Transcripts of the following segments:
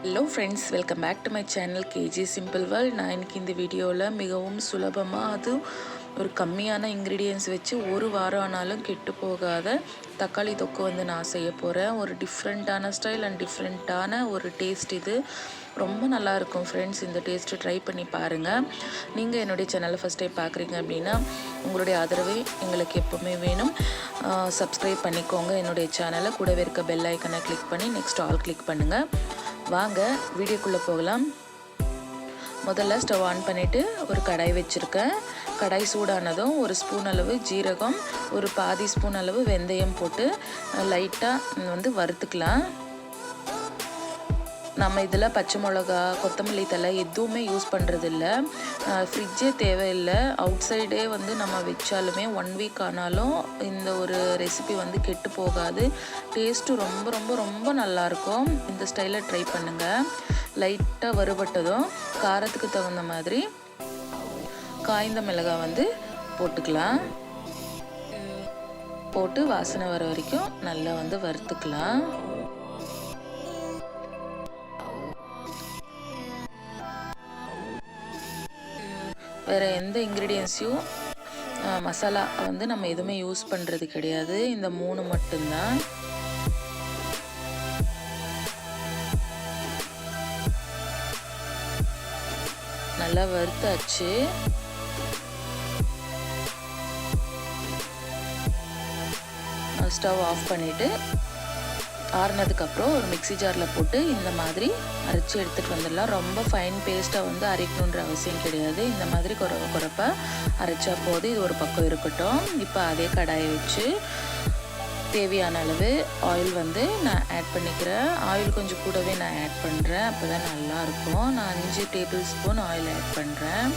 Hello friends, welcome back to my channel KGS Simple World. நான் இன்னைக்கு இந்த வீடியோல மிகவும் சுலபமா அது ஒரு கம்மியான ingredients வச்சு ஒரு வாரம் ஆனாலும் கெட்டு போகாத தக்காளி தொக்கு வந்து நான் செய்ய போறேன். ஒரு டிஃபரண்டான ஸ்டைல் அண்ட் டிஃபரண்டான ஒரு டேஸ்ட் இது. ரொம்ப நல்லா இருக்கும் फ्रेंड्स. இந்த டேஸ்ட் ட்ரை பண்ணி பாருங்க. நீங்க என்னோட சேனலை ஃபர்ஸ்ட் டைம் பார்க்கறீங்க அப்படினா உங்களுடைய ஆதரவு எங்களுக்கு எப்பவுமே வேணும். Subscribe பண்ணிக்கோங்க என்னோட சேனலை. கூடவே இருக்க பெல் ஐகானை கிளிக் பண்ணி நெக்ஸ்ட் ஆல் கிளிக் பண்ணுங்க. வாங்க வீடியோக்குள்ள போகலாம். முதல்ல ஸ்டவ் ஆன் பண்ணிட்டு ஒரு கடாய் வச்சிருக்கேன். கடாய் சூடானதும் ஒரு ஸ்பூன் அளவு ஜீரகம், ஒரு பாதி ஸ்பூன் அளவு வெந்தயம் போட்டு லைட்டா வந்து வறுத்துக்கலாம். நம்ம இதில் பச்சை மிளகா, கொத்தமல்லி தழை எதுவுமே யூஸ் பண்ணுறது இல்லை. ஃப்ரிட்ஜே தேவையில்லை. அவுட் சைடே வந்து நம்ம வச்சாலுமே 1 வீக் ஆனாலும் இந்த ஒரு ரெசிபி வந்து கெட்டு போகாது. டேஸ்ட்டு ரொம்ப ரொம்ப ரொம்ப நல்லாயிருக்கும். இந்த ஸ்டைலில் ட்ரை பண்ணுங்கள். லைட்டாக வறுபட்டதும் காரத்துக்கு தகுந்த மாதிரி காய்ந்த மிளகாய் வந்து போட்டுக்கலாம். போட்டு வாசனை வர வரைக்கும் நல்லா வந்து வறுத்துக்கலாம். வேறு எந்த இன்க்ரீடியன்ஸையும் மசாலா வந்து நம்ம எதுவுமே யூஸ் பண்ணுறது கிடையாது. இந்த 3 மட்டும்தான். நல்லா வறுத்தாச்சு. ஸ்டவ் ஆஃப் பண்ணிவிட்டு ஆறுனதுக்கப்புறம் ஒரு மிக்ஸி ஜாரில் போட்டு இந்த மாதிரி அரைச்சி எடுத்துகிட்டு வந்துடலாம். ரொம்ப ஃபைன் பேஸ்ட்டாக வந்து அரைக்கணுன்ற அவசியம் கிடையாது. இந்த மாதிரி குறைப்பாக அரைச்சா போது. இது ஒரு பக்கம் இருக்கட்டும். இப்போ அதே கடாயை வச்சு தேவையான அளவு ஆயில் வந்து நான் ஆட் பண்ணிக்கிறேன். ஆயில் கொஞ்சம் கூடவே நான் ஆட் பண்ணுறேன். அப்போ தான் நல்லாயிருக்கும். நான் 5 டேபிள் ஸ்பூன் ஆயில் ஆட் பண்ணுறேன்.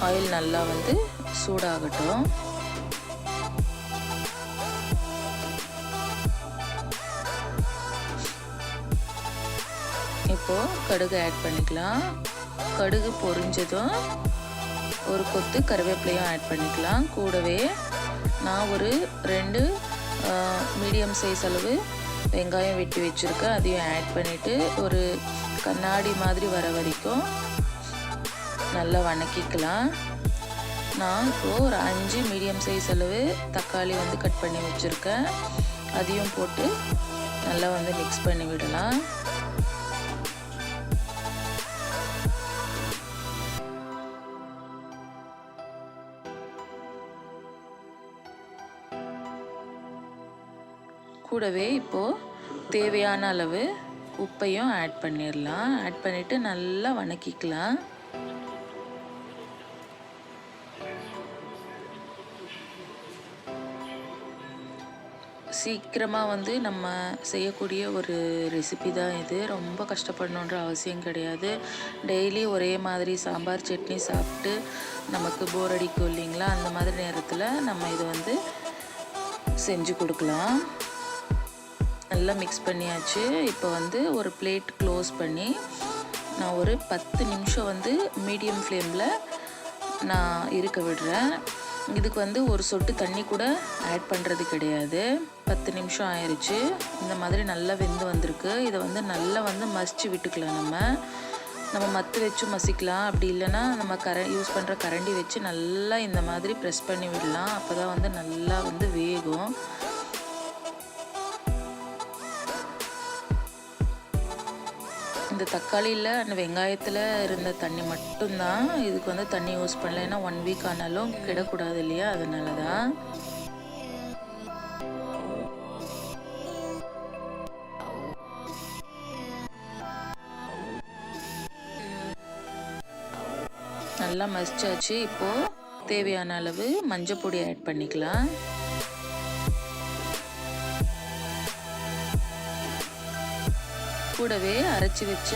ஆயில் நல்லா வந்து சூடாகட்டும். இப்போது கடுகு ஆட் பண்ணிக்கலாம். கடுகு பொரிஞ்சதும் ஒரு கொத்து கருவேப்பிலையும் ஆட் பண்ணிக்கலாம். கூடவே நான் ஒரு 2 மீடியம் சைஸ் அளவு வெங்காயம் வெட்டி வச்சுருக்கேன். அதையும் ஆட் பண்ணிவிட்டு ஒரு கண்ணாடி மாதிரி வர வரைக்கும் நல்லா வணக்கிக்கலாம். நான் இப்போது ஒரு 5 மீடியம் சைஸ் அளவு தக்காளி வந்து கட் பண்ணி வச்சுருக்கேன். அதையும் போட்டு நல்லா வந்து மிக்ஸ் பண்ணி விடலாம். கூடவே இப்போது தேவையான அளவு உப்பையும் ஆட் பண்ணிடலாம். ஆட் பண்ணிவிட்டு நல்லா வணக்கிக்கலாம். சீக்கிரமாக வந்து நம்ம செய்யக்கூடிய ஒரு ரெசிபி தான் இது. ரொம்ப கஷ்டப்படணுன்ற அவசியம் கிடையாது. டெய்லி ஒரே மாதிரி சாம்பார் சட்னி சாப்பிட்டு நமக்கு போர் அடிக்கும் இல்லைங்களா? அந்த மாதிரி நேரத்தில் நம்ம இதை வந்து செஞ்சு கொடுக்கலாம். நல்லா மிக்ஸ் பண்ணியாச்சு. இப்போ வந்து ஒரு பிளேட் க்ளோஸ் பண்ணி நான் ஒரு 10 நிமிஷம் வந்து மீடியம் ஃப்ளேமில் நான் இருக்க விடுறேன். இதுக்கு வந்து ஒரு சொட்டு தண்ணி கூட ஆட் பண்ணுறது கிடையாது. 10 நிமிஷம் ஆயிடுச்சு. இந்த மாதிரி நல்லா வெந்து வந்திருக்கு. இதை வந்து நல்லா வந்து மசிச்சு விட்டுக்கலாம். நம்ம மத்து வச்சு மசிக்கலாம். அப்படி இல்லைன்னா நம்ம யூஸ் பண்ணுற கரண்டி வச்சு நல்லா இந்த மாதிரி ப்ரெஸ் பண்ணி விடலாம். அப்போ தான் வந்து நல்லா வந்து வேகும். இந்த தக்காளியில் அந்த வெங்காயத்தில் இருந்த தண்ணி மட்டும்தான். இதுக்கு வந்து தண்ணி யூஸ் பண்ணல. ஏன்னா 1 வீக் ஆனாலும் கிடக்கூடாது இல்லையா? அதனால தான். நல்லா மசிச்சாச்சு. இப்போது தேவையான அளவு மஞ்சள் பொடி ஆட் பண்ணிக்கலாம். கூடவே அரைச்சி வச்ச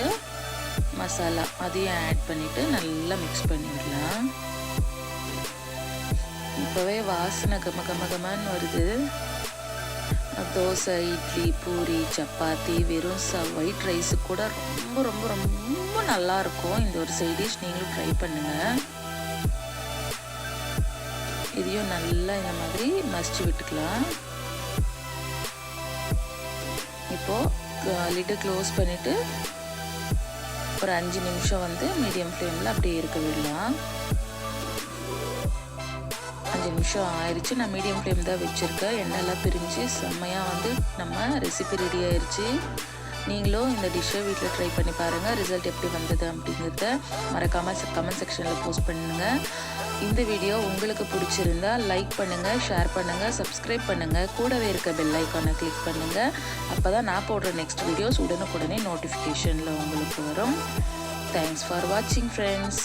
மசாலா அதையும் ஆட் பண்ணிவிட்டு நல்லா மிக்ஸ் பண்ணிடலாம். இப்போவே வாசனை கமகமன்னு வருது. தோசை, இட்லி, பூரி, சப்பாத்தி, வெறும் ஒயிட் ரைஸு கூட ரொம்ப ரொம்ப ரொம்ப நல்லாயிருக்கும். இந்த ஒரு சைட் டிஷ் நீங்களும் ட்ரை பண்ணுங்கள். இதையும் நல்லா இந்த மாதிரி மசிச்சு விட்டுக்கலாம். இப்போது லிட்டை க்ளோஸ் பண்ணிவிட்டு ஒரு 5 நிமிஷம் வந்து மீடியம் ஃப்ளேமில் அப்படியே இருக்க விடலாம். 5 நிமிஷம் ஆயிடுச்சு. நான் மீடியம் ஃப்ளேம் தான் வச்சுருக்கேன். எண்ணெயெல்லாம் பிரிஞ்சு செம்மையாக வந்து நம்ம ரெசிபி ரெடி ஆயிடுச்சு. நீங்களும் இந்த டிஷ்ஷை வீட்டில் ட்ரை பண்ணி பாருங்கள். ரிசல்ட் எப்படி வந்தது அப்படிங்கிறத மறக்காமல் கமெண்ட் செக்ஷனில் போஸ்ட் பண்ணுங்கள். இந்த வீடியோ உங்களுக்கு பிடிச்சிருந்தா லைக் பண்ணுங்கள், ஷேர் பண்ணுங்கள், சப்ஸ்கிரைப் பண்ணுங்கள். கூடவே இருக்க பெல் ஐக்கானை கிளிக் பண்ணுங்கள். அப்போ தான் நான் போடுற நெக்ஸ்ட் வீடியோஸ் உடனுக்குடனே நோட்டிஃபிகேஷனில் உங்களுக்கு வரும். தேங்க்ஸ் ஃபார் வாட்சிங் ஃப்ரெண்ட்ஸ்.